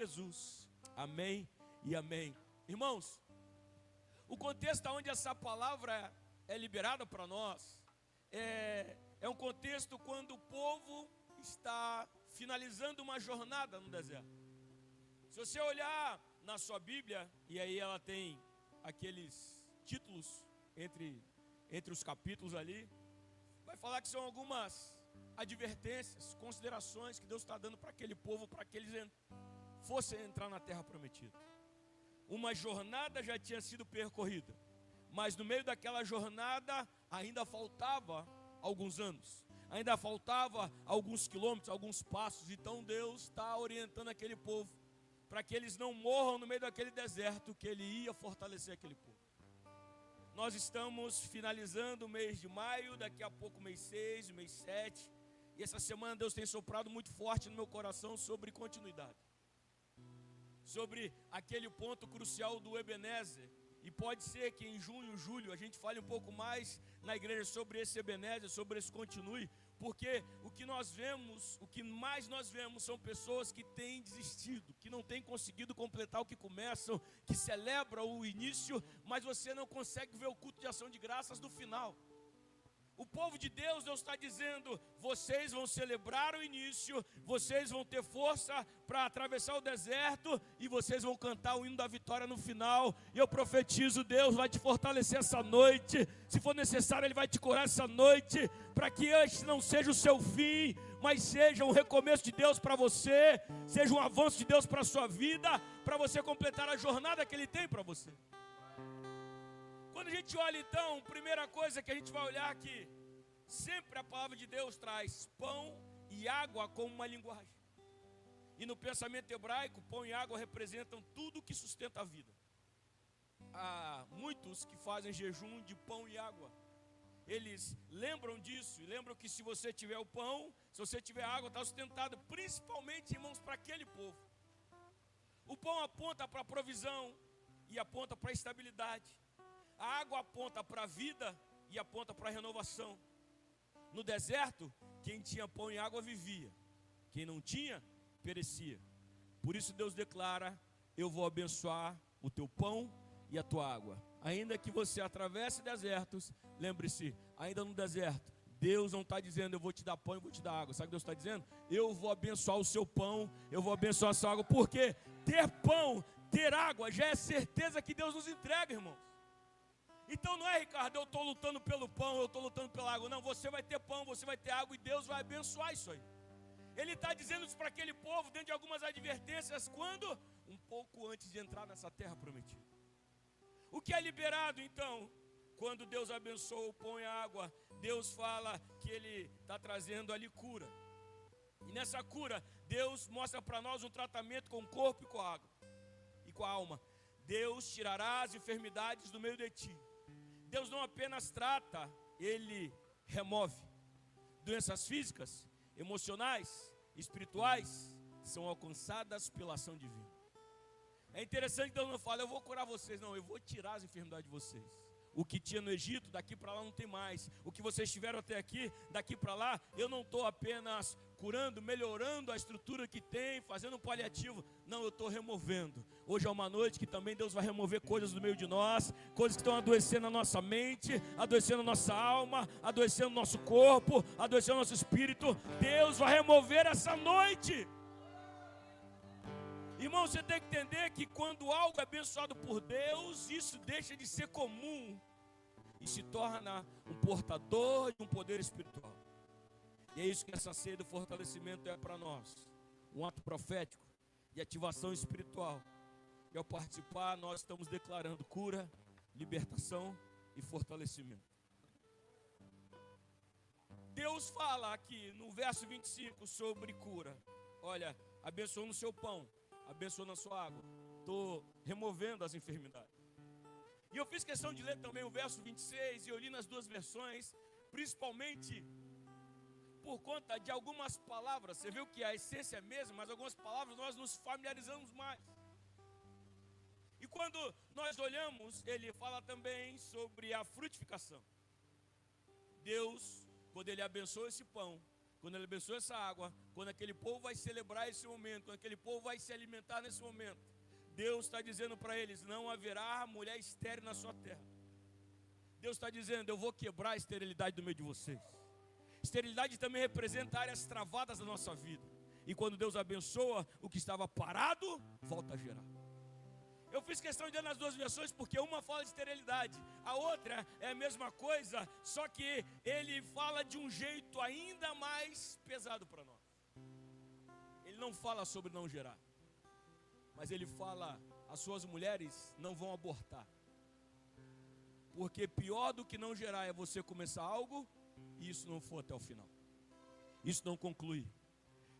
Jesus. Amém e amém. Irmãos, o contexto onde essa palavra é liberada para nós é um contexto quando o povo está finalizando uma jornada no deserto. Se você olhar na sua Bíblia, e aí ela tem aqueles títulos entre os capítulos ali, vai falar que são algumas advertências, considerações que Deus está dando para aquele povo, para que eles fossem entrar na terra prometida. Uma jornada já tinha sido percorrida, mas no meio daquela jornada ainda faltava alguns anos, ainda faltava alguns quilômetros, alguns passos. Então Deus está orientando aquele povo para que eles não morram no meio daquele deserto, que Ele ia fortalecer aquele povo. Nós estamos finalizando o mês de maio, daqui a pouco o mês 6, o mês 7, e essa semana Deus tem soprado muito forte no meu coração sobre continuidade, sobre aquele ponto crucial do Ebenezer. E pode ser que em junho, julho, a gente fale um pouco mais na igreja sobre esse Ebenezer, sobre esse continue, porque o que mais nós vemos são pessoas que têm desistido, que não têm conseguido completar o que começam, que celebram o início, mas você não consegue ver o culto de ação de graças do final. O povo de Deus, Deus está dizendo, vocês vão celebrar o início, vocês vão ter força para atravessar o deserto e vocês vão cantar o hino da vitória no final. E eu profetizo, Deus vai te fortalecer essa noite, se for necessário Ele vai te curar essa noite, para que este não seja o seu fim, mas seja um recomeço de Deus para você, seja um avanço de Deus para a sua vida, para você completar a jornada que Ele tem para você. Quando a gente olha então, primeira coisa que a gente vai olhar aqui, sempre a palavra de Deus traz pão e água como uma linguagem. E no pensamento hebraico, pão e água representam tudo que sustenta a vida. Há muitos que fazem jejum de pão e água. Eles lembram disso e lembram que se você tiver o pão, se você tiver água, está sustentado, principalmente, irmãos, para aquele povo. O pão aponta para a provisão e aponta para a estabilidade. A água aponta para a vida e aponta para a renovação. No deserto, quem tinha pão e água vivia. Quem não tinha, perecia. Por isso Deus declara, eu vou abençoar o teu pão e a tua água. Ainda que você atravesse desertos, lembre-se, ainda no deserto, Deus não está dizendo, eu vou te dar pão e vou te dar água. Sabe o que Deus está dizendo? Eu vou abençoar o seu pão, eu vou abençoar a sua água. Porque ter pão, ter água, já é certeza que Deus nos entrega, irmãos. Então não é, Ricardo, eu estou lutando pelo pão, eu estou lutando pela água. Não, você vai ter pão, você vai ter água e Deus vai abençoar isso aí. Ele está dizendo isso para aquele povo dentro de algumas advertências, quando? Um pouco antes de entrar nessa terra prometida. O que é liberado então? Quando Deus abençoa o pão e a água, Deus fala que Ele está trazendo ali cura. E nessa cura, Deus mostra para nós um tratamento com o corpo e com a água e com a alma. Deus tirará as enfermidades do meio de ti. Deus não apenas trata, Ele remove. Doenças físicas, emocionais, espirituais, são alcançadas pela ação divina. É interessante que Deus não fala, eu vou curar vocês. Não, eu vou tirar as enfermidades de vocês. O que tinha no Egito, daqui para lá não tem mais. O que vocês tiveram até aqui, daqui para lá, eu não estou apenas curando, melhorando a estrutura que tem, fazendo um paliativo. Não, eu estou removendo. Hoje é uma noite que também Deus vai remover coisas do meio de nós, coisas que estão adoecendo a nossa mente, adoecendo a nossa alma, adoecendo o nosso corpo, adoecendo o nosso espírito. Deus vai remover essa noite. Irmão, você tem que entender que quando algo é abençoado por Deus, isso deixa de ser comum e se torna um portador de um poder espiritual. E é isso que essa ceia do fortalecimento é para nós. Um ato profético de ativação espiritual. E ao participar, nós estamos declarando cura, libertação e fortalecimento. Deus fala aqui no verso 25 sobre cura. Olha, abençoa no seu pão, abençoa na sua água. Estou removendo as enfermidades. E eu fiz questão de ler também o verso 26, e eu li nas duas versões, principalmente por conta de algumas palavras. Você viu que a essência é a mesma, mas algumas palavras nós nos familiarizamos mais. E quando nós olhamos, ele fala também sobre a frutificação. Deus, quando Ele abençoa esse pão, quando Ele abençoa essa água, quando aquele povo vai celebrar esse momento, quando aquele povo vai se alimentar nesse momento, Deus está dizendo para eles: não haverá mulher estéril na sua terra. Deus está dizendo: eu vou quebrar a esterilidade do meio de vocês. Esterilidade também representa áreas travadas da nossa vida. E quando Deus abençoa, o que estava parado, volta a gerar. Eu fiz questão de ler nas duas versões, porque uma fala de esterilidade, a outra é a mesma coisa, só que ele fala de um jeito ainda mais pesado para nós. Ele não fala sobre não gerar, mas ele fala: as suas mulheres não vão abortar. Porque pior do que não gerar é você começar algo e isso não for até o final. Isso não conclui.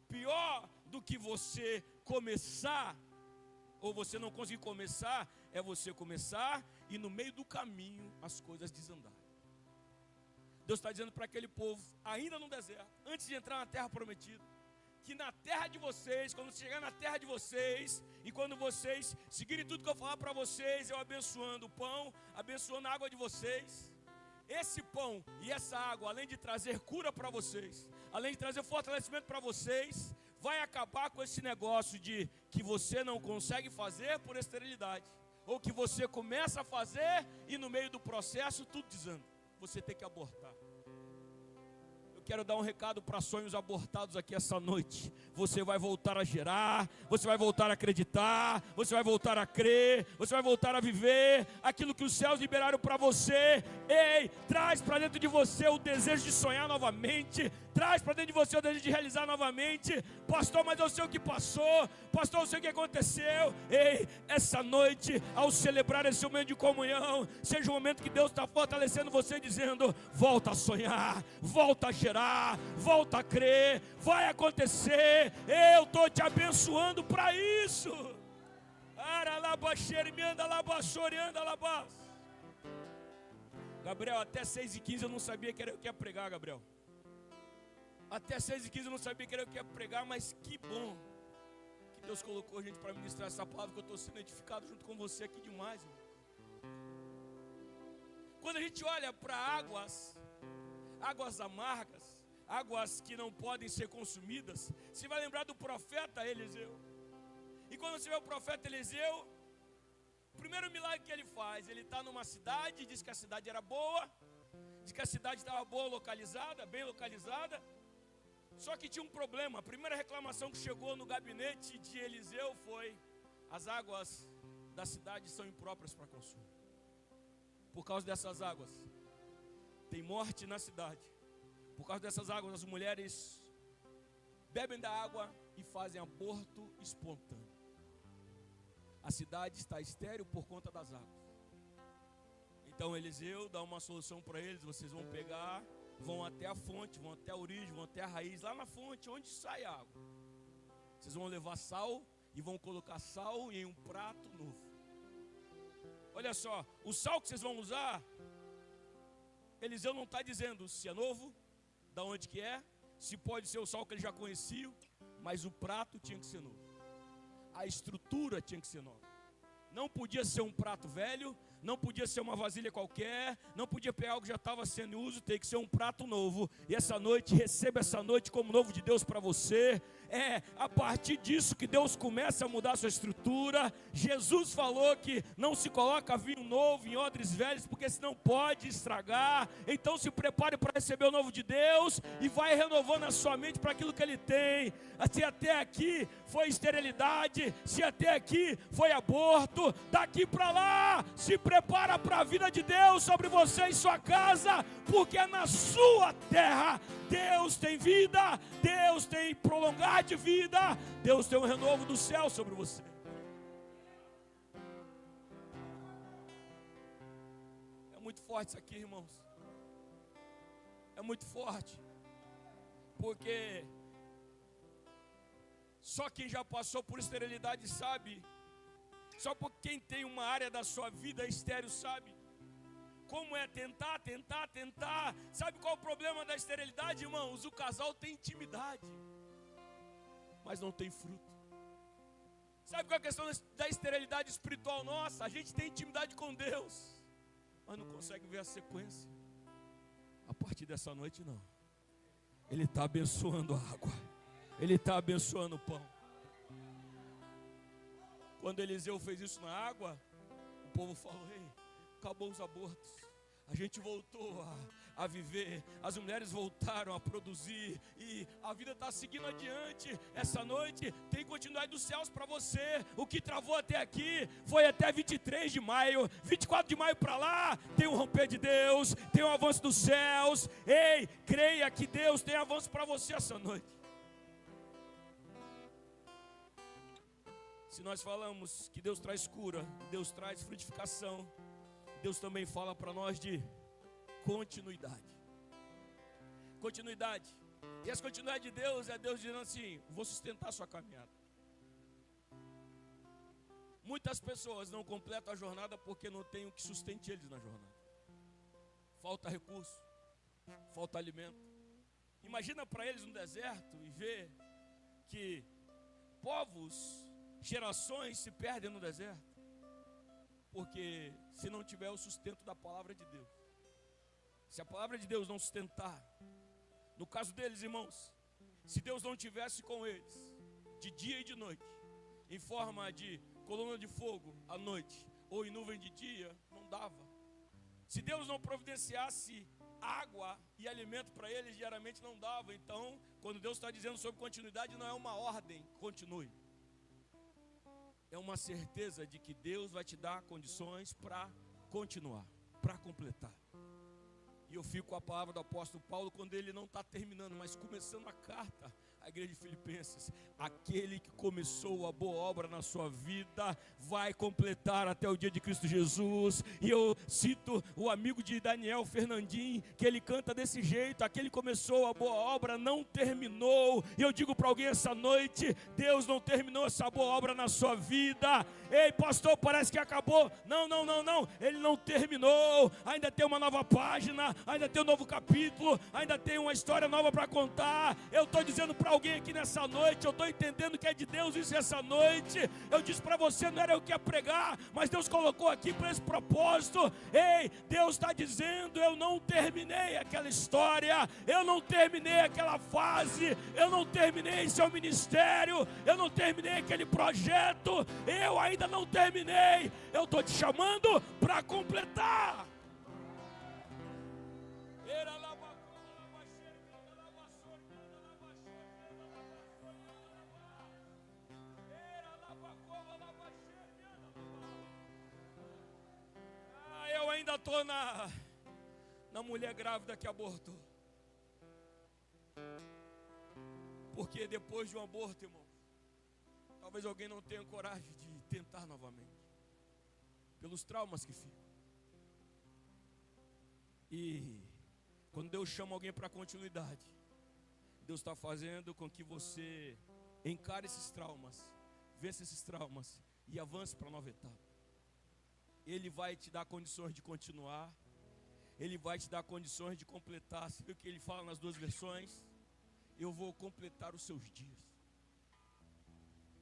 Pior do que você começar, ou você não conseguir começar, é você começar e no meio do caminho as coisas desandarem. Deus está dizendo para aquele povo, ainda no deserto, antes de entrar na terra prometida, que na terra de vocês, quando chegar na terra de vocês, e quando vocês seguirem tudo que eu falar para vocês, eu abençoando o pão, abençoando a água de vocês, esse pão e essa água, além de trazer cura para vocês, além de trazer fortalecimento para vocês, vai acabar com esse negócio de que você não consegue fazer por esterilidade, ou que você começa a fazer e no meio do processo tudo desanda, você tem que abortar. Quero dar um recado para sonhos abortados aqui essa noite. Você vai voltar a gerar, você vai voltar a acreditar, você vai voltar a crer, você vai voltar a viver aquilo que os céus liberaram para você. Ei, traz para dentro de você o desejo de sonhar novamente, traz para dentro de você o desejo de realizar novamente. Pastor, mas eu sei o que passou, pastor, eu sei o que aconteceu. Ei, essa noite, ao celebrar esse momento de comunhão, seja um momento que Deus está fortalecendo você, dizendo: volta a sonhar, volta a gerar, volta a crer, vai acontecer, eu estou te abençoando para isso. Gabriel, até 6h15 eu não sabia que era eu que ia pregar, Gabriel. Até 6h15 eu não sabia que era eu que ia pregar, mas que bom que Deus colocou a gente para ministrar essa palavra, que eu estou sendo edificado junto com você aqui demais, irmão. Quando a gente olha para águas amargas, águas que não podem ser consumidas, você vai lembrar do profeta Eliseu. E quando você vê o profeta Eliseu, o primeiro milagre que ele faz, ele está numa cidade, diz que a cidade era boa, diz que a cidade estava boa localizada, bem localizada, só que tinha um problema. A primeira reclamação que chegou no gabinete de Eliseu foi: as águas da cidade são impróprias para consumo. Por causa dessas águas, tem morte na cidade. Por causa dessas águas, as mulheres bebem da água e fazem aborto espontâneo. A cidade está estéril por conta das águas. Então Eliseu dá uma solução para eles: vocês vão pegar, vão até a fonte, vão até a origem, vão até a raiz, lá na fonte onde sai a água. Vocês vão levar sal e vão colocar sal em um prato novo. Olha só, o sal que vocês vão usar, Eliseu não está dizendo se é novo, da onde que é, se pode ser o sal que ele já conhecia, mas o prato tinha que ser novo, a estrutura tinha que ser nova. Não podia ser um prato velho, não podia ser uma vasilha qualquer, não podia pegar algo que já estava sendo em uso, tem que ser um prato novo. E essa noite, receba essa noite como novo de Deus para você. É a partir disso que Deus começa a mudar a sua estrutura. Jesus falou que não se coloca vinho novo em odres velhos, porque senão pode estragar. Então se prepare para receber o novo de Deus e vai renovando a sua mente para aquilo que Ele tem. Se até aqui foi esterilidade, se até aqui foi aborto, daqui para lá, se prepara para a vida de Deus sobre você e sua casa, porque na sua terra Deus tem vida, Deus tem prolongar de vida, Deus tem um renovo do céu sobre você. É muito forte isso aqui, irmãos. É muito forte, porque só quem já passou por esterilidade sabe. Só porque quem tem uma área da sua vida estéril sabe como é tentar. Sabe qual é o problema da esterilidade, irmãos? O casal tem intimidade, mas não tem fruto. Sabe qual é a questão da esterilidade espiritual nossa? A gente tem intimidade com Deus, mas não consegue ver a sequência. A partir dessa noite não. Ele está abençoando a água. Ele está abençoando o pão. Quando Eliseu fez isso na água, o povo falou: ei, acabou os abortos. A gente voltou a viver, as mulheres voltaram a produzir e a vida está seguindo adiante. Essa noite tem continuidade dos céus para você. O que travou até aqui foi até 23 de maio, 24 de maio para lá, tem um romper de Deus, tem um avanço dos céus. Ei, creia que Deus tem avanço para você essa noite. Se nós falamos que Deus traz cura, Deus traz frutificação, Deus também fala para nós de continuidade. Continuidade. E essa continuidade de Deus é Deus dizendo assim: vou sustentar a sua caminhada. Muitas pessoas não completam a jornada porque não tem o que sustente eles na jornada. Falta recurso, falta alimento. Imagina para eles no deserto e ver que povos, gerações se perdem no deserto, porque se não tiver o sustento da palavra de Deus, se a palavra de Deus não sustentar, no caso deles, irmãos, se Deus não tivesse com eles, de dia e de noite, em forma de coluna de fogo à noite, ou em nuvem de dia, não dava. Se Deus não providenciasse água e alimento para eles, diariamente não dava. Então, quando Deus está dizendo sobre continuidade, não é uma ordem, continue. É uma certeza de que Deus vai te dar condições para continuar, para completar. E eu fico com a palavra do apóstolo Paulo quando ele não está terminando, mas começando a carta à igreja de Filipenses: aquele que começou a boa obra na sua vida vai completar até o dia de Cristo Jesus. E eu cito o amigo de Daniel, Fernandinho, que ele canta desse jeito: aquele que começou a boa obra não terminou. E eu digo para alguém essa noite: Deus não terminou essa boa obra na sua vida. Ei, pastor, parece que acabou. Não, ele não terminou. Ainda tem uma nova página, ainda tem um novo capítulo, ainda tem uma história nova para contar. Eu estou dizendo para alguém aqui nessa noite, eu estou entendendo que é de Deus isso essa noite. Eu disse para você, não era eu que ia pregar, mas Deus colocou aqui para esse propósito. Ei, Deus está dizendo: eu não terminei aquela história, eu não terminei aquela fase, eu não terminei seu ministério, eu não terminei aquele projeto, eu ainda não terminei. Eu estou te chamando para completar. Eu ainda estou na mulher grávida que abortou. Porque depois de um aborto, irmão, talvez alguém não tenha coragem de tentar novamente, pelos traumas que ficam. E quando Deus chama alguém para continuidade, Deus está fazendo com que você encare esses traumas, vença esses traumas e avance para a nova etapa. Ele vai te dar condições de continuar, Ele vai te dar condições de completar. Você viu o que ele fala nas duas versões? Eu vou completar os seus dias.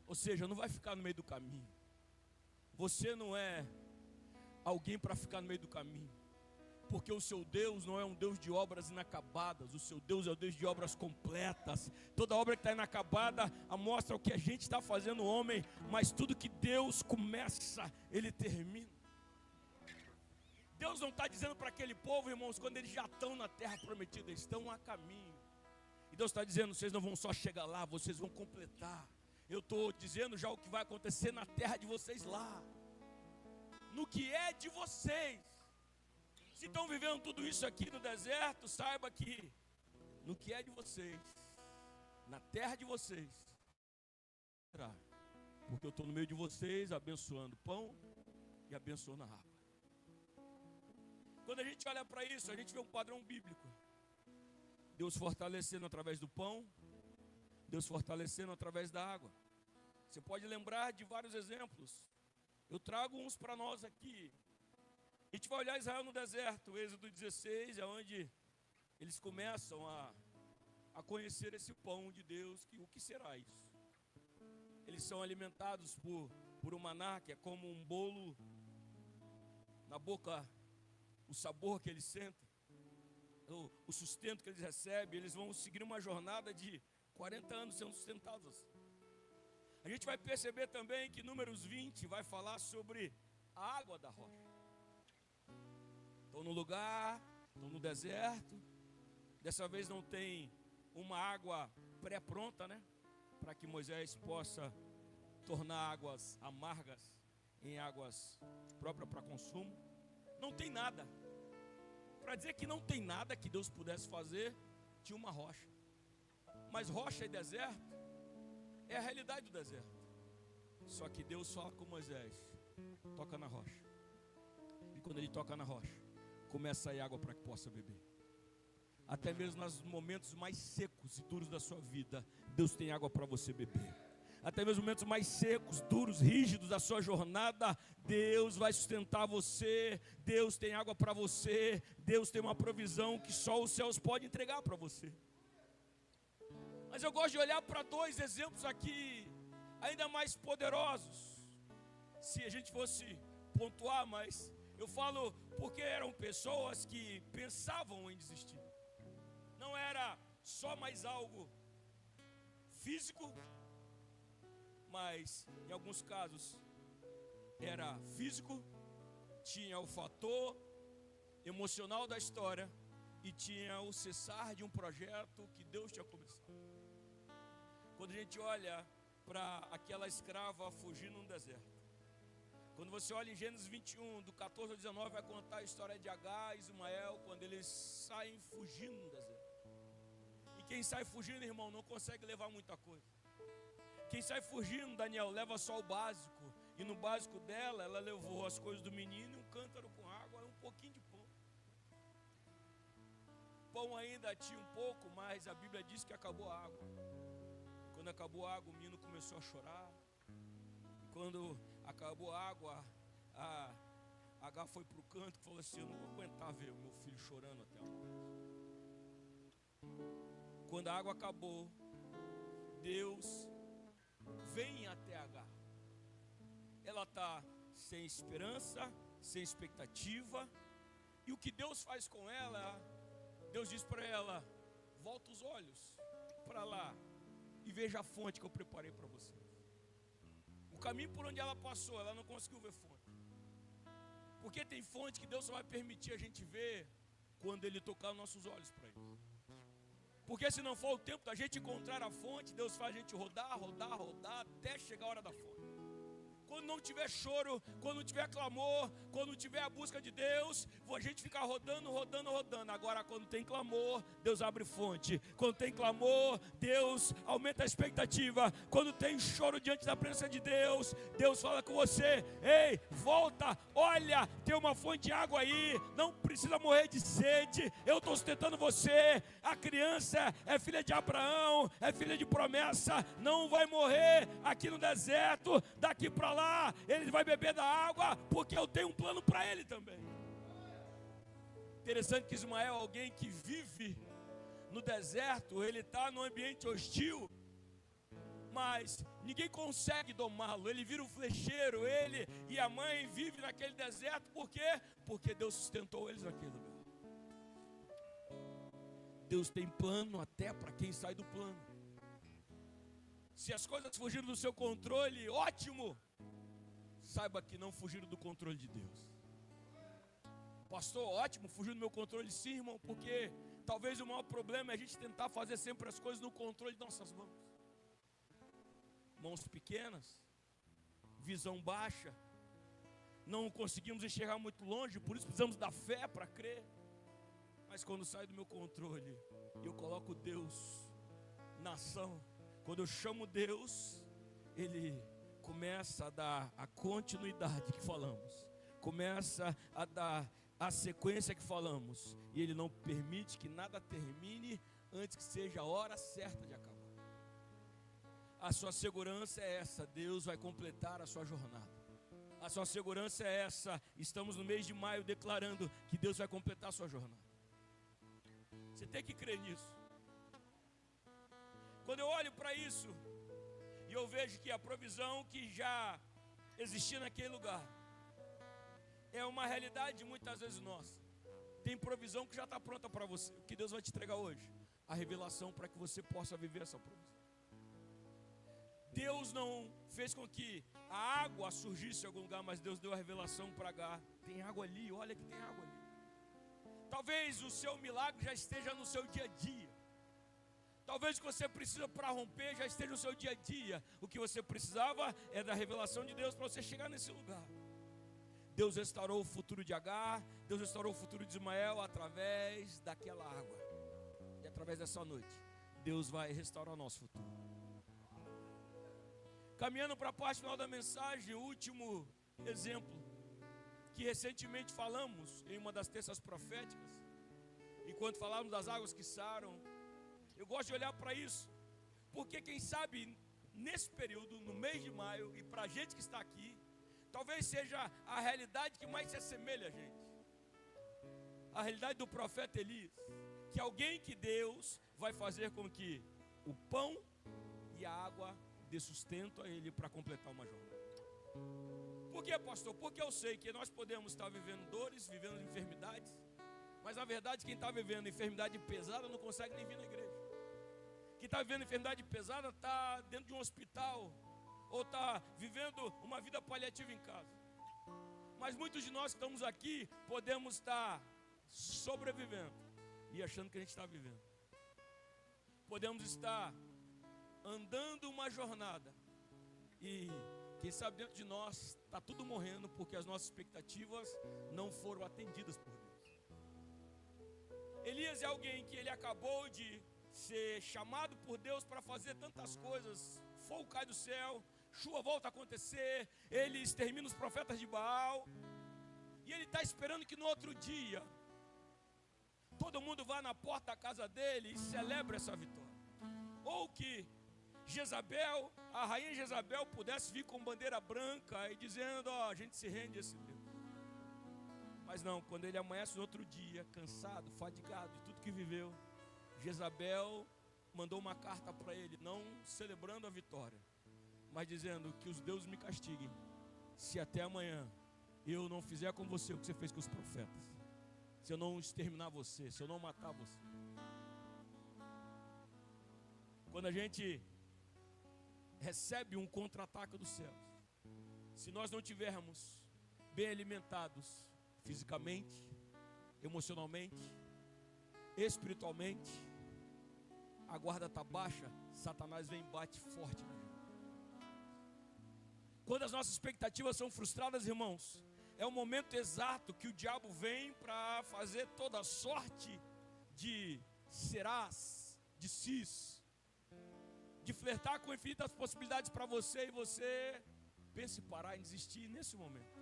Ou seja, não vai ficar no meio do caminho. Você não é alguém para ficar no meio do caminho, porque o seu Deus não é um Deus de obras inacabadas. O seu Deus é o Deus de obras completas. Toda obra que está inacabada mostra o que a gente está fazendo, homem, mas tudo que Deus começa, Ele termina. Deus não está dizendo para aquele povo, irmãos, quando eles já estão na terra prometida, eles estão a caminho. E Deus está dizendo: vocês não vão só chegar lá, vocês vão completar. Eu estou dizendo já o que vai acontecer na terra de vocês lá, no que é de vocês. Se estão vivendo tudo isso aqui no deserto, saiba que no que é de vocês, na terra de vocês, porque eu estou no meio de vocês, abençoando pão e abençoando a água. Quando a gente olha para isso, a gente vê um padrão bíblico. Deus fortalecendo através do pão, Deus fortalecendo através da água. Você pode lembrar de vários exemplos. Eu trago uns para nós aqui. A gente vai olhar Israel no deserto, Êxodo 16, é onde eles começam a conhecer esse pão de Deus. O que será isso? Eles são alimentados por um maná, que é como um bolo na boca, o sabor que eles sentem. o sustento que eles recebem, eles vão seguir uma jornada de 40 anos sendo sustentados assim. A gente vai perceber também que Números 20 vai falar sobre a água da rocha. Estão no lugar, estão no deserto. Dessa vez não tem uma água pré-pronta, né? Para que Moisés possa tornar águas amargas em águas próprias para consumo. Não tem nada. Para dizer que não tem nada que Deus pudesse fazer, tinha uma rocha. Mas rocha e deserto é a realidade do deserto. Só que Deus fala com Moisés: toca na rocha. E quando ele toca na rocha, começa a sair água para que possa beber. Até mesmo nos momentos mais secos e duros da sua vida, Deus tem água para você beber. Até mesmo nos momentos mais secos, duros, rígidos da sua jornada, Deus vai sustentar você. Deus tem água para você. Deus tem uma provisão que só os céus podem entregar para você. Mas eu gosto de olhar para dois exemplos aqui, ainda mais poderosos. Se a gente fosse pontuar, mas eu falo porque eram pessoas que pensavam em desistir. Não era só mais algo físico, mas em alguns casos era físico, tinha o fator emocional da história e tinha o cessar de um projeto que Deus tinha começado. Quando a gente olha para aquela escrava fugindo no deserto, quando você olha em Gênesis 21, do 14 ao 19, vai contar a história de Agar e Ismael, quando eles saem fugindo no deserto. E quem sai fugindo, irmão, não consegue levar muita coisa. Quem sai fugindo, Daniel, leva só o básico. E no básico dela, ela levou as coisas do menino, um cântaro com água e um pouquinho de pão. Pão ainda tinha um pouco, mas a Bíblia diz que acabou a água. Quando acabou a água, o menino começou a chorar. Quando acabou a água, a Agar foi para o canto e falou assim: eu não vou aguentar ver o meu filho chorando até agora. Quando a água acabou, Deus vem até Agar. Ela está sem esperança, sem expectativa. E o que Deus faz com ela? Deus diz para ela: volta os olhos para lá e veja a fonte que eu preparei para você. O caminho por onde ela passou, ela não conseguiu ver fonte. Porque tem fonte que Deus só vai permitir a gente ver quando Ele tocar nossos olhos para Ele. Porque se não for o tempo da gente encontrar a fonte, Deus faz a gente rodar, rodar, rodar, até chegar a hora da fonte. Quando não tiver choro, quando não tiver clamor, quando não tiver a busca de Deus, a gente fica rodando, rodando, rodando. Agora quando tem clamor, Deus abre fonte. Quando tem clamor, Deus aumenta a expectativa. Quando tem choro diante da presença de Deus, Deus fala com você: ei, volta, olha, tem uma fonte de água aí, não precisa morrer de sede, eu estou sustentando você. A criança é filha de Abraão, é filha de promessa, não vai morrer aqui no deserto, daqui para lá ele vai beber da água, porque eu tenho um plano para ele também. Interessante que Ismael é alguém que vive no deserto, ele está num ambiente hostil, mas ninguém consegue domá-lo. Ele vira um flecheiro, ele e a mãe vivem naquele deserto. Por quê? Porque Deus sustentou eles naquele lugar. Deus tem plano até para quem sai do plano. Se as coisas fugiram do seu controle, ótimo. Saiba que não fugiram do controle de Deus. Pastor, ótimo, fugiu do meu controle. Sim, irmão, porque talvez o maior problema é a gente tentar fazer sempre as coisas no controle de nossas mãos. Mãos pequenas, visão baixa, não conseguimos enxergar muito longe, por isso precisamos da fé para crer. Mas quando sai do meu controle, eu coloco Deus na ação. Quando eu chamo Deus, Ele começa a dar a continuidade que falamos, começa a dar a sequência que falamos, e Ele não permite que nada termine antes que seja a hora certa de acabar. A sua segurança é essa: Deus vai completar a sua jornada. A sua segurança é essa: estamos no mês de maio declarando que Deus vai completar a sua jornada. Você tem que crer nisso. Quando eu olho para isso e eu vejo que a provisão que já existia naquele lugar é uma realidade muitas vezes nossa. Tem provisão que já está pronta para você. O que Deus vai te entregar hoje? A revelação para que você possa viver essa provisão. Deus não fez com que a água surgisse em algum lugar, mas Deus deu a revelação para Agar. Tem água ali, olha que tem água ali. Talvez o seu milagre já esteja no seu dia a dia. Talvez o que você precisa para romper já esteja no seu dia a dia. O que você precisava é da revelação de Deus para você chegar nesse lugar. Deus restaurou o futuro de Agar, Deus restaurou o futuro de Ismael através daquela água. E através dessa noite, Deus vai restaurar o nosso futuro. Caminhando para a parte final da mensagem, o último exemplo que recentemente falamos em uma das terças proféticas, enquanto falávamos das águas que saram, eu gosto de olhar para isso, porque quem sabe nesse período, no mês de maio, e para a gente que está aqui, talvez seja a realidade que mais se assemelha a gente. A realidade do profeta Elias, que alguém que Deus vai fazer com que o pão e a água dê sustento a ele para completar uma jornada. Por que, pastor? Porque eu sei que nós podemos estar vivendo dores, vivendo enfermidades, mas na verdade quem está vivendo enfermidade pesada não consegue nem vir na igreja. Quem está vivendo enfermidade pesada está dentro de um hospital, ou está vivendo uma vida paliativa em casa. Mas muitos de nós que estamos aqui podemos estar sobrevivendo e achando que a gente está vivendo. Podemos estar andando uma jornada e quem sabe dentro de nós está tudo morrendo porque as nossas expectativas não foram atendidas por Deus. Elias é alguém que ele acabou de ser chamado por Deus para fazer tantas coisas. Fogo cai do céu, chuva volta a acontecer, ele extermina os profetas de Baal, e ele está esperando que no outro dia todo mundo vá na porta da casa dele e celebre essa vitória. Ou que Jezabel, a rainha Jezabel, pudesse vir com bandeira branca e dizendo: ó, a gente se rende a esse Deus. Mas não, quando ele amanhece no outro dia, cansado, fadigado de tudo que viveu, Jezabel mandou uma carta para ele, não celebrando a vitória, mas dizendo que os deuses me castiguem, se até amanhã eu não fizer com você o que você fez com os profetas, se eu não exterminar você, se eu não matar você. Quando a gente recebe um contra-ataque dos céus, se nós não tivermos bem alimentados fisicamente, emocionalmente, espiritualmente, a guarda está baixa, Satanás vem e bate forte na gente. Quando as nossas expectativas são frustradas, irmãos, é o momento exato que o diabo vem para fazer toda sorte de serás, de sis, de flertar com infinitas possibilidades para você, e você pensa em parar, em desistir nesse momento.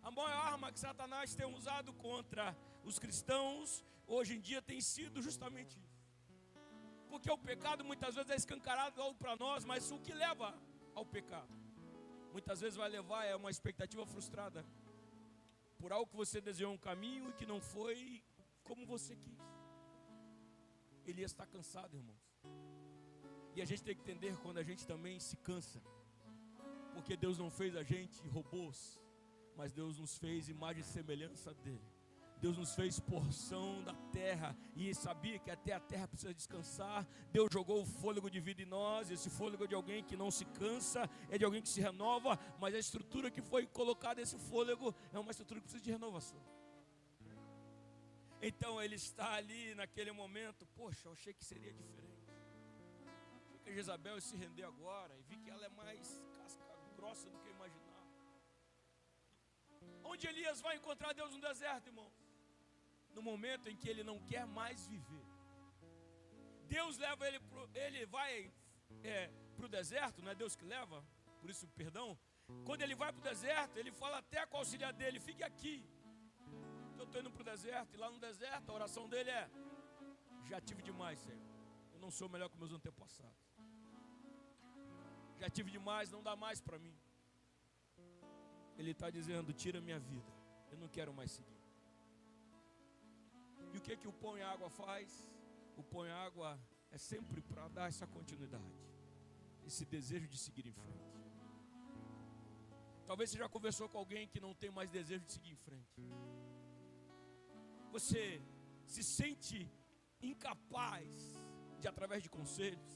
A maior arma que Satanás tem usado contra os cristãos hoje em dia tem sido justamente isso. Porque o pecado muitas vezes é escancarado logo para nós, mas o que leva ao pecado? Muitas vezes vai levar a uma expectativa frustrada por algo que você desejou um caminho e que não foi como você quis. Elias está cansado, irmãos. E a gente tem que entender quando a gente também se cansa, porque Deus não fez a gente robôs, mas Deus nos fez imagem e semelhança dele. Deus nos fez porção da terra, e sabia que até a terra precisa descansar. Deus jogou o fôlego de vida em nós. Esse fôlego é de alguém que não se cansa, é de alguém que se renova, mas a estrutura que foi colocada nesse fôlego é uma estrutura que precisa de renovação. Então ele está ali naquele momento: poxa, eu achei que seria diferente. Achei que a Jezabel ia se render agora, e vi que ela é mais casca grossa do que eu imaginava. Onde Elias vai encontrar Deus no deserto, irmão? No momento em que ele não quer mais viver. Deus leva ele, ele vai para o deserto, não é Deus que leva, por isso perdão. Quando ele vai para o deserto, ele fala até com o auxiliar dele: fique aqui, eu estou indo para o deserto. E lá no deserto a oração dele é: já tive demais, Senhor, eu não sou melhor que meus antepassados. Já tive demais, não dá mais para mim. Ele está dizendo: tira minha vida, eu não quero mais seguir. E o que o pão e a água faz? O pão e a água é sempre para dar essa continuidade, esse desejo de seguir em frente. Talvez você já conversou com alguém que não tem mais desejo de seguir em frente. Você se sente incapaz de, através de conselhos,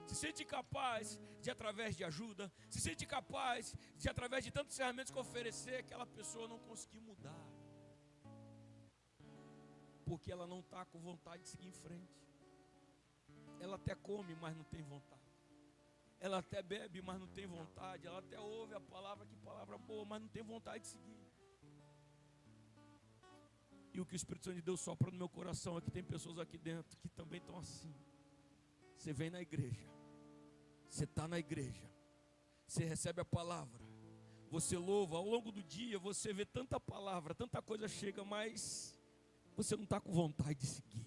se sente incapaz de, através de ajuda, se sente incapaz de, através de tantos ferramentas que oferecer, aquela pessoa não conseguir mudar, porque ela não está com vontade de seguir em frente. Ela até come, mas não tem vontade. Ela até bebe, mas não tem vontade. Ela até ouve a palavra, que palavra boa, mas não tem vontade de seguir. E o que o Espírito Santo de Deus sopra no meu coração é que tem pessoas aqui dentro que também estão assim. Você vem na igreja, você está na igreja, você recebe a palavra, você louva, ao longo do dia você vê tanta palavra, tanta coisa chega, mas você não está com vontade de seguir.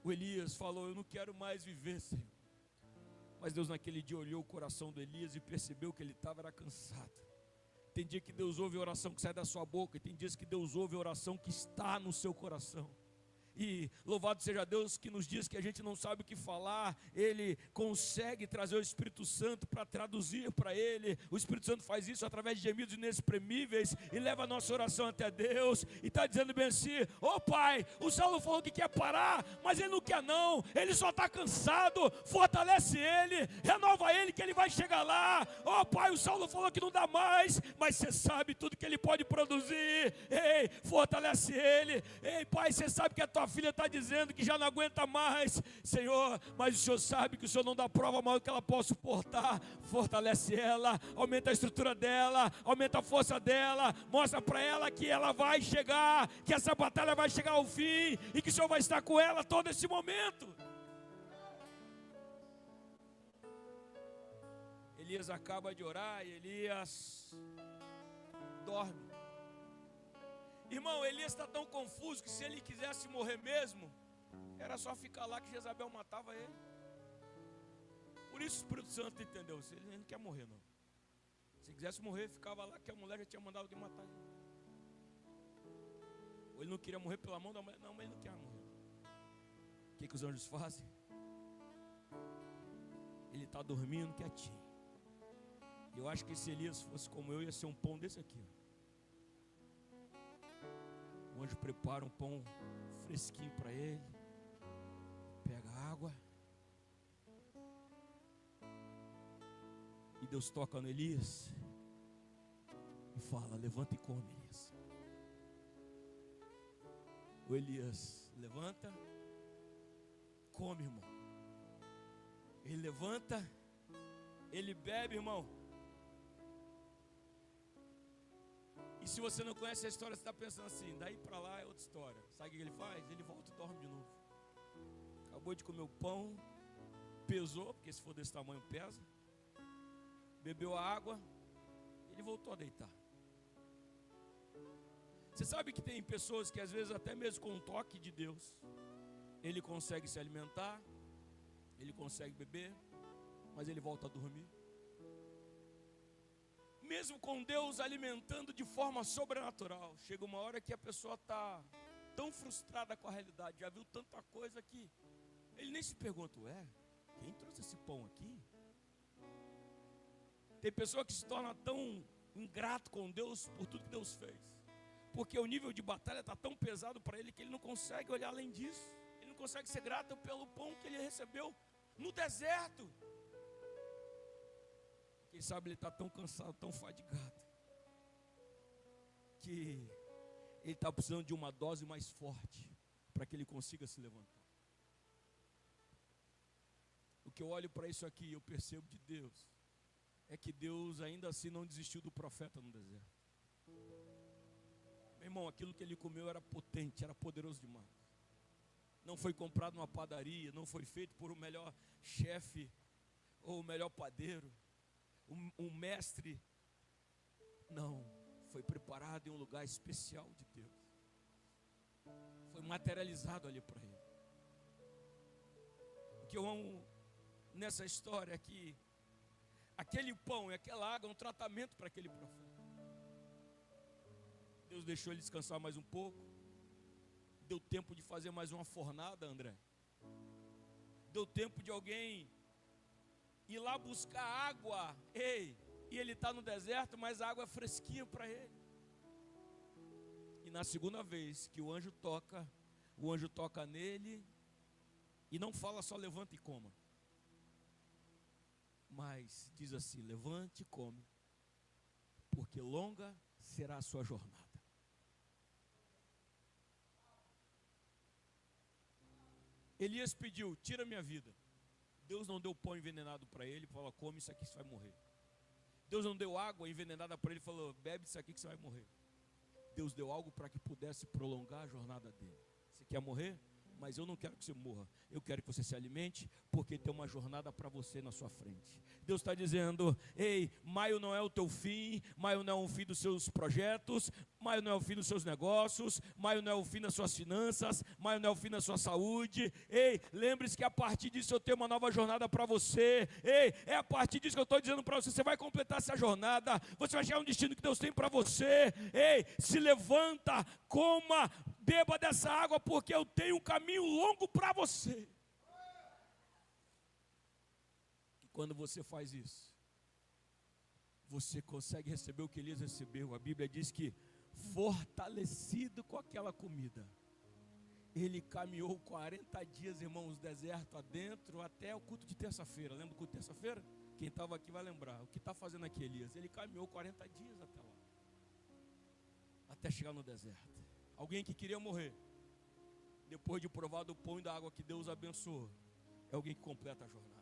O Elias falou: eu não quero mais viver, Senhor. Mas Deus naquele dia olhou o coração do Elias e percebeu que ele estava cansado. Tem dia que Deus ouve a oração que sai da sua boca, e tem dias que Deus ouve a oração que está no seu coração. E louvado seja Deus que nos dias que a gente não sabe o que falar, Ele consegue trazer o Espírito Santo para traduzir para Ele. O Espírito Santo faz isso através de gemidos inexprimíveis e leva a nossa oração até Deus. E está dizendo bem assim: ô Pai, o Saulo falou que quer parar, mas ele não quer não, ele só está cansado. Fortalece ele, renova ele, que ele vai chegar lá. Ô Pai, o Saulo falou que não dá mais, mas você sabe tudo que ele pode produzir. Ei, fortalece ele. Ei Pai, você sabe que a tua filha está dizendo que já não aguenta mais, Senhor, mas o Senhor sabe que o Senhor não dá prova maior que ela possa suportar. Fortalece ela, aumenta a estrutura dela, aumenta a força dela, mostra para ela que ela vai chegar, que essa batalha vai chegar ao fim, e que o Senhor vai estar com ela todo esse momento. Elias acaba de orar e Elias dorme. Irmão, Elias está tão confuso que se ele quisesse morrer mesmo, era só ficar lá que Jezabel matava ele. Por isso o Espírito Santo entendeu, ele não quer morrer não. Se quisesse morrer, ficava lá que a mulher já tinha mandado alguém matar ele. Ou ele não queria morrer pela mão da mulher, não, mas ele não quer morrer. O que os anjos fazem? Ele está dormindo quietinho. Eu acho que se Elias fosse como eu, ia ser um pão desse aqui, ó. O anjo prepara um pão fresquinho para ele, pega água, e Deus toca no Elias e fala: levanta e come, Elias. O Elias levanta, come, irmão. Ele levanta, ele bebe, irmão. E se você não conhece a história, você está pensando assim: daí para lá é outra história. Sabe o que ele faz? Ele volta e dorme de novo. Acabou de comer o pão, pesou, porque se for desse tamanho pesa. Bebeu a água, ele voltou a deitar. Você sabe que tem pessoas que às vezes até mesmo com um toque de Deus, ele consegue se alimentar, ele consegue beber, mas ele volta a dormir. Mesmo com Deus alimentando de forma sobrenatural, chega uma hora que a pessoa está tão frustrada com a realidade, já viu tanta coisa que ele nem se pergunta: ué, quem trouxe esse pão aqui? Tem pessoa que se torna tão ingrato com Deus por tudo que Deus fez, porque o nível de batalha está tão pesado para ele que ele não consegue olhar além disso. Ele não consegue ser grato pelo pão que ele recebeu no deserto. Quem sabe ele está tão cansado, tão fadigado, que ele está precisando de uma dose mais forte para que ele consiga se levantar. O que eu olho para isso aqui, eu percebo de Deus, é que Deus ainda assim não desistiu do profeta no deserto. Meu irmão, aquilo que ele comeu era potente, era poderoso demais. Não foi comprado numa padaria, não foi feito por um melhor chefe ou o melhor padeiro, um mestre. Não, foi preparado em um lugar especial de Deus. Foi materializado ali para ele. O que eu amo nessa história é que aquele pão e aquela água é um tratamento para aquele profeta. Deus deixou ele descansar mais um pouco. Deu tempo de fazer mais uma fornada, André. Deu tempo de alguém ir lá buscar água. Ei, e ele está no deserto, mas a água é fresquinha para ele. E na segunda vez que o anjo toca nele e não fala só levanta e coma, mas diz assim: levante e come, porque longa será a sua jornada. Elias pediu: tira minha vida. Deus não deu pão envenenado para ele, falou: come isso aqui que você vai morrer. Deus não deu água envenenada para ele, falou: bebe isso aqui que você vai morrer. Deus deu algo para que pudesse prolongar a jornada dele. Você quer morrer? Mas eu não quero que você morra, eu quero que você se alimente, porque tem uma jornada para você na sua frente. Deus está dizendo: ei, maio não é o teu fim, maio não é o fim dos seus projetos, maio não é o fim dos seus negócios, maio não é o fim das suas finanças, maio não é o fim da sua saúde. Ei, lembre-se que a partir disso eu tenho uma nova jornada para você. Ei, é a partir disso que eu estou dizendo para você: você vai completar essa jornada, você vai chegar a um destino que Deus tem para você. Ei, se levanta, coma, beba dessa água, porque eu tenho um caminho longo para você. E quando você faz isso, você consegue receber o que Elias recebeu. A Bíblia diz que, fortalecido com aquela comida, ele caminhou 40 dias, irmãos, deserto adentro, até o culto de terça-feira. Lembra do culto de terça-feira? Quem estava aqui vai lembrar. O que está fazendo aqui, Elias? Ele caminhou 40 dias até lá, até chegar no deserto. Alguém que queria morrer, depois de provar do pão e da água que Deus abençoou, é alguém que completa a jornada.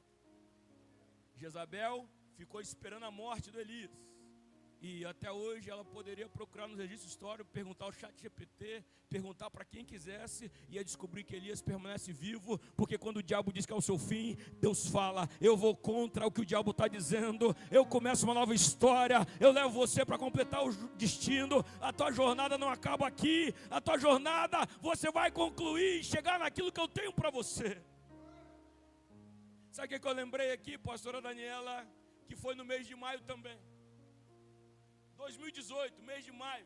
Jezabel ficou esperando a morte do Elias, e até hoje ela poderia procurar nos registros históricos, perguntar ao ChatGPT, perguntar para quem quisesse, e ia descobrir que Elias permanece vivo, porque quando o diabo diz que é o seu fim, Deus fala: eu vou contra o que o diabo está dizendo, eu começo uma nova história, eu levo você para completar o destino. A tua jornada não acaba aqui, a tua jornada você vai concluir e chegar naquilo que eu tenho para você. Sabe o que eu lembrei aqui, pastora Daniela, que foi no mês de maio também, 2018, mês de maio.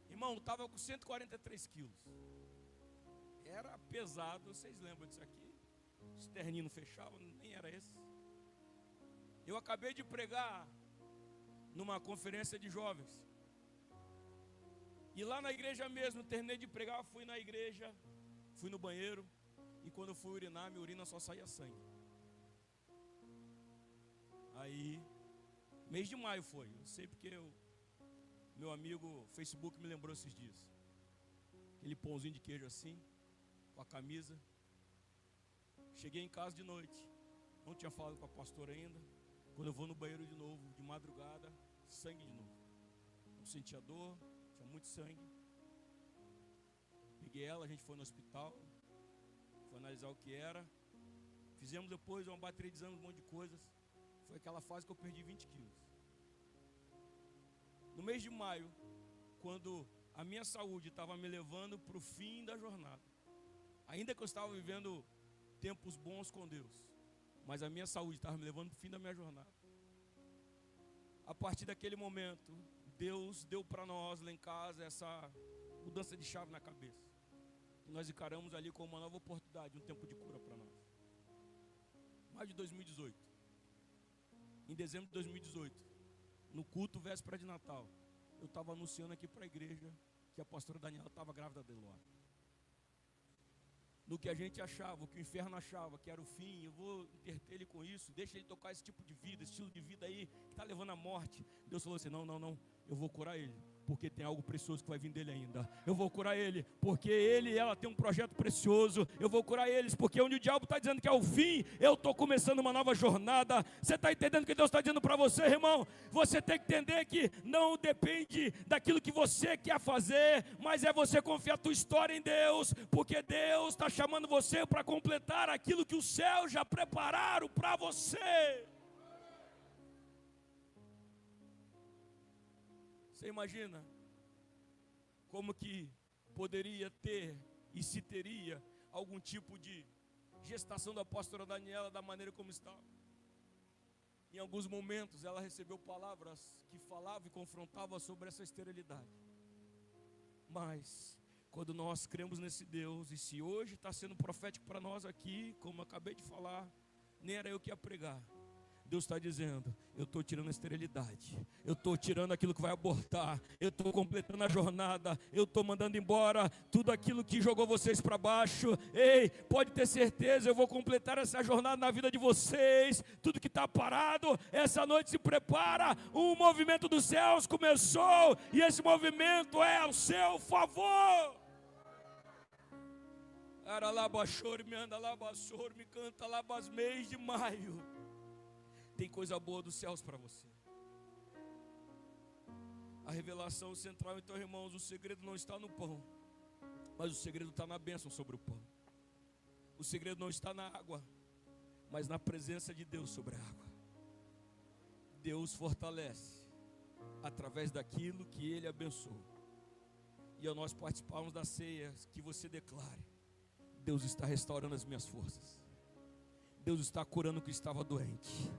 Irmão, estava com 143 quilos. Era pesado, vocês lembram disso aqui? Os terninhos não fechavam, nem era esse. Eu acabei de pregar numa conferência de jovens. E lá na igreja mesmo, terminei de pregar, fui na igreja, fui no banheiro, e quando eu fui urinar, minha urina só saía sangue. Aí, mês de maio foi, eu sei porque meu amigo Facebook me lembrou esses dias. Aquele pãozinho de queijo assim, com a camisa. Cheguei em casa de noite, não tinha falado com a pastora ainda. Quando eu vou no banheiro de novo, de madrugada, sangue de novo. Não sentia dor, tinha muito sangue. Peguei ela, a gente foi no hospital, foi analisar o que era. Fizemos depois uma bateria de exames, um monte de coisas. Foi aquela fase que eu perdi 20 quilos. No mês de maio, quando a minha saúde estava me levando para o fim da jornada, ainda que eu estava vivendo tempos bons com Deus, mas a minha saúde estava me levando para o fim da minha jornada. A partir daquele momento, Deus deu para nós lá em casa essa mudança de chave na cabeça. Nós encaramos ali como uma nova oportunidade, um tempo de cura para nós. Mais de 2018. Em dezembro de 2018, no culto véspera de Natal, eu estava anunciando aqui para a igreja que a pastora Daniela estava grávida de Eloá. No que a gente achava, o que o inferno achava que era o fim, eu vou interter ele com isso, deixa ele tocar esse tipo de vida, esse estilo de vida aí, que está levando à morte. Deus falou assim: não, eu vou curar ele, porque tem algo precioso que vai vir dele ainda. Eu vou curar ele, porque ele e ela tem um projeto precioso. Eu vou curar eles, porque onde o diabo está dizendo que é o fim, eu estou começando uma nova jornada. Você está entendendo o que Deus está dizendo para você, irmão? Você tem que entender que não depende daquilo que você quer fazer, mas é você confiar a tua história em Deus, porque Deus está chamando você para completar aquilo que os céus já prepararam para você. Você imagina como que poderia ter e se teria algum tipo de gestação da pastora Daniela da maneira como estava? Em alguns momentos ela recebeu palavras que falavam e confrontavam sobre essa esterilidade. Mas quando nós cremos nesse Deus, e se hoje está sendo profético para nós aqui, como eu acabei de falar, nem era eu que ia pregar. Deus está dizendo: eu estou tirando a esterilidade, eu estou tirando aquilo que vai abortar, eu estou completando a jornada, eu estou mandando embora tudo aquilo que jogou vocês para baixo. Ei, pode ter certeza, eu vou completar essa jornada na vida de vocês. Tudo que está parado, essa noite se prepara, um movimento dos céus começou, e esse movimento é ao seu favor. Aralabachor, me anda labassor, me canta labas mês de maio. Tem coisa boa dos céus para você. A revelação central, então, irmãos, o segredo não está no pão, mas o segredo está na bênção sobre o pão. O segredo não está na água, mas na presença de Deus sobre a água. Deus fortalece através daquilo que Ele abençoou. E ao nós participarmos da ceia, que você declare: Deus está restaurando as minhas forças, Deus está curando o que estava doente,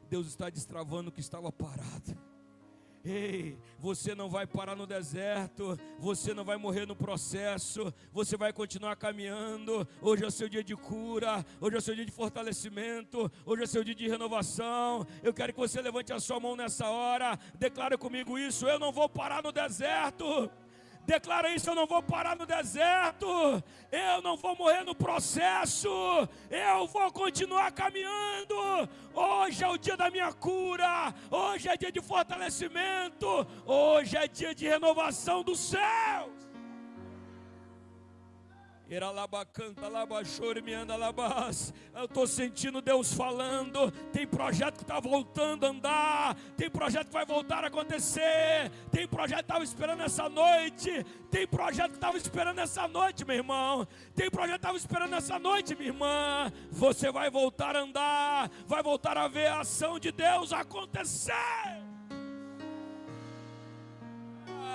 Deus está destravando o que estava parado. Ei, você não vai parar no deserto, você não vai morrer no processo, você vai continuar caminhando. Hoje é o seu dia de cura, hoje é o seu dia de fortalecimento, hoje é o seu dia de renovação. Eu quero que você levante a sua mão nessa hora, declare comigo isso: eu não vou parar no deserto. Declara isso: eu não vou parar no deserto, eu não vou morrer no processo, eu vou continuar caminhando. Hoje é o dia da minha cura, hoje é dia de fortalecimento, hoje é dia de renovação dos céus. Eu estou sentindo Deus falando. Tem projeto que está voltando a andar, tem projeto que vai voltar a acontecer, tem projeto que estava esperando essa noite, tem projeto que estava esperando essa noite, meu irmão, tem projeto que estava esperando essa noite, minha irmã. Você vai voltar a andar, vai voltar a ver a ação de Deus acontecer.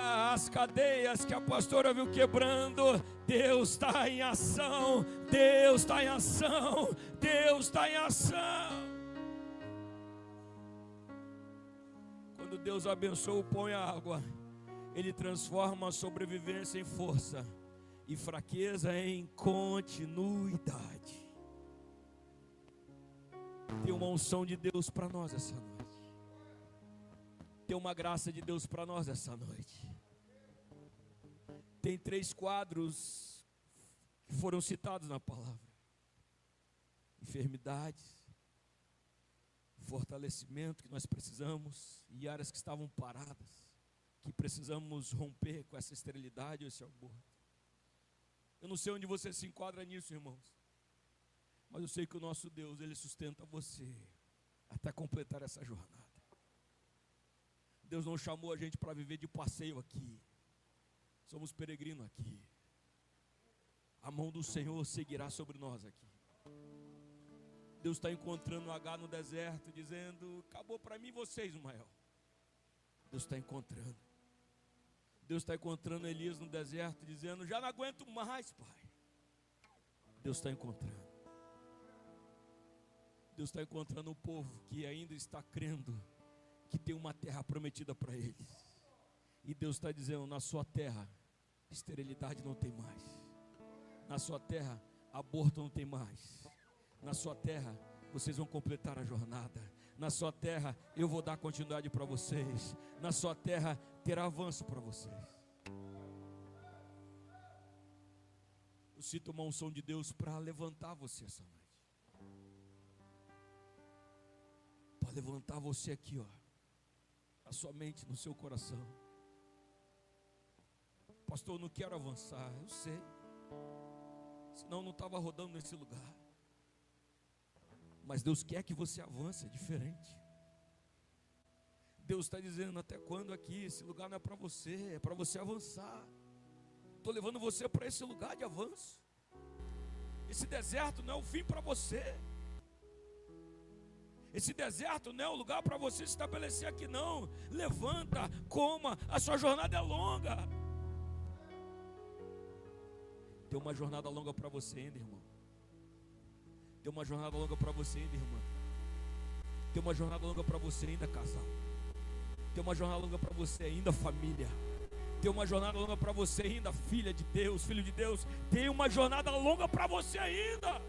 As cadeias que a pastora viu quebrando, Deus está em ação, Deus está em ação, Deus está em ação. Quando Deus abençoa o pão e a água, Ele transforma a sobrevivência em força e fraqueza em continuidade. Tem uma unção de Deus para nós essa noite, tem uma graça de Deus para nós essa noite. Tem 3 quadros que foram citados na palavra: enfermidades, fortalecimento que nós precisamos, e áreas que estavam paradas, que precisamos romper com essa esterilidade ou esse aborto. Eu não sei onde você se enquadra nisso, irmãos, mas eu sei que o nosso Deus, Ele sustenta você até completar essa jornada. Deus não chamou a gente para viver de passeio aqui. Somos peregrinos aqui. A mão do Senhor seguirá sobre nós aqui. Deus está encontrando H no deserto, dizendo: acabou para mim vocês, Ismael. Deus está encontrando. Deus está encontrando Elias no deserto, dizendo: já não aguento mais, pai. Deus está encontrando. Deus está encontrando um povo que ainda está crendo que tem uma terra prometida para eles. E Deus está dizendo: na sua terra, esterilidade não tem mais. Na sua terra, aborto não tem mais. Na sua terra, vocês vão completar a jornada. Na sua terra, eu vou dar continuidade para vocês. Na sua terra, terá avanço para vocês. Eu cito uma unção de Deus para levantar você essa noite. Para levantar você aqui, ó, na sua mente, no seu coração. Pastor, eu não quero avançar. Eu sei, senão não estava rodando nesse lugar. Mas Deus quer que você avance, é diferente. Deus está dizendo: até quando aqui? Esse lugar não é para você, é para você avançar. Estou levando você para esse lugar de avanço. Esse deserto não é o fim para você. Esse deserto não é o lugar para você se estabelecer aqui, não. Levanta, coma, a sua jornada é longa. Tem uma jornada longa para você ainda, irmão. Tem uma jornada longa para você ainda, irmã. Tem uma jornada longa para você ainda, casal. Tem uma jornada longa para você ainda, família. Tem uma jornada longa para você ainda, filha de Deus, filho de Deus. Tem uma jornada longa para você ainda.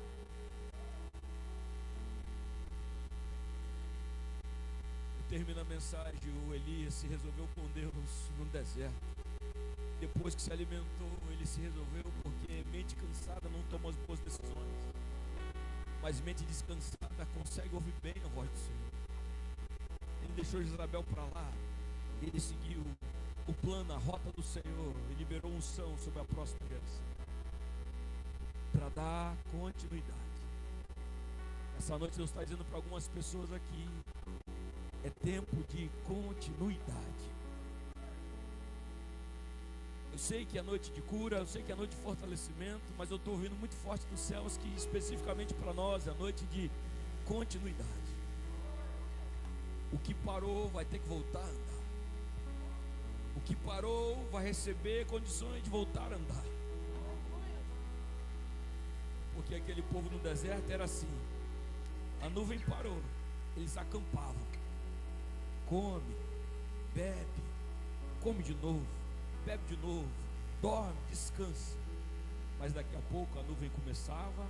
termina a mensagem, o Elias se resolveu com Deus no deserto. Depois que se alimentou, ele se resolveu, porque mente cansada não toma as boas decisões, mas mente descansada consegue ouvir bem a voz do Senhor. Ele deixou Jezabel para lá, ele seguiu o plano, a rota do Senhor, e liberou unção sobre a próxima geração, para dar continuidade. Essa noite Deus está dizendo para algumas pessoas aqui, é tempo de continuidade. Eu sei que é noite de cura, eu sei que é noite de fortalecimento, mas eu estou ouvindo muito forte dos céus que especificamente para nós é noite de continuidade. O que parou vai ter que voltar a andar. O que parou vai receber condições de voltar a andar. Porque aquele povo no deserto era assim, a nuvem parou, eles acampavam, come, bebe, come de novo, bebe de novo, dorme, descansa. Mas daqui a pouco a nuvem começava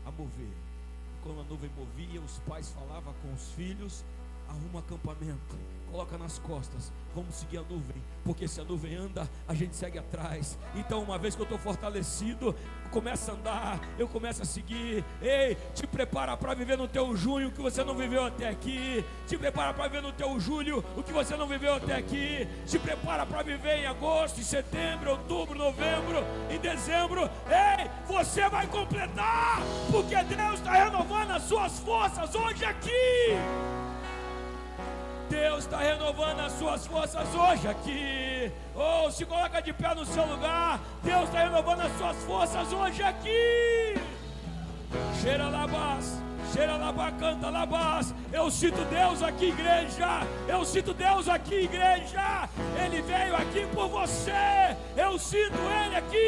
a mover. E quando a nuvem movia, os pais falavam com os filhos: arruma acampamento, coloca nas costas, vamos seguir a nuvem, porque se a nuvem anda, a gente segue atrás. Então, uma vez que eu estou fortalecido, eu começo a andar, eu começo a seguir. Ei, te prepara para viver no teu junho o que você não viveu até aqui. Te prepara para viver no teu julho o que você não viveu até aqui. Te prepara para viver em agosto, em setembro, outubro, novembro, em dezembro. Ei, você vai completar, porque Deus está renovando as suas forças hoje aqui. Deus está renovando as suas forças hoje aqui. Oh, se coloca de pé no seu lugar. Deus está renovando as suas forças hoje aqui. Cheira labás, cheira labacanta labás. Eu sinto Deus aqui, igreja. Eu sinto Deus aqui, igreja. Ele veio aqui por você. Eu sinto Ele aqui.